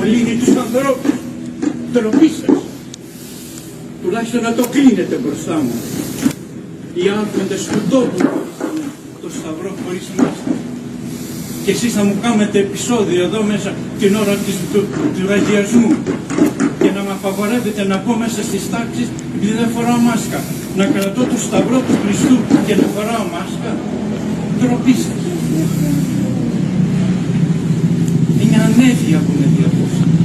μολύνει τους ανθρώπους. Ντροπή σας. Τουλάχιστον να το κρίνετε μπροστά μου. Οι άρχοντες του τόπου το σταυρό χωρίς μάσκα. Και εσείς θα μου κάνετε επεισόδιο εδώ μέσα την ώρα του αγιασμού και να με απαγορεύετε να πω μέσα στις τάξεις επειδή δεν φοράω μάσκα. Να κρατώ το σταυρό του Χριστού και να φοράω μάσκα. Ντροπή σας. Είναι ανέδεια που με διαβούσα.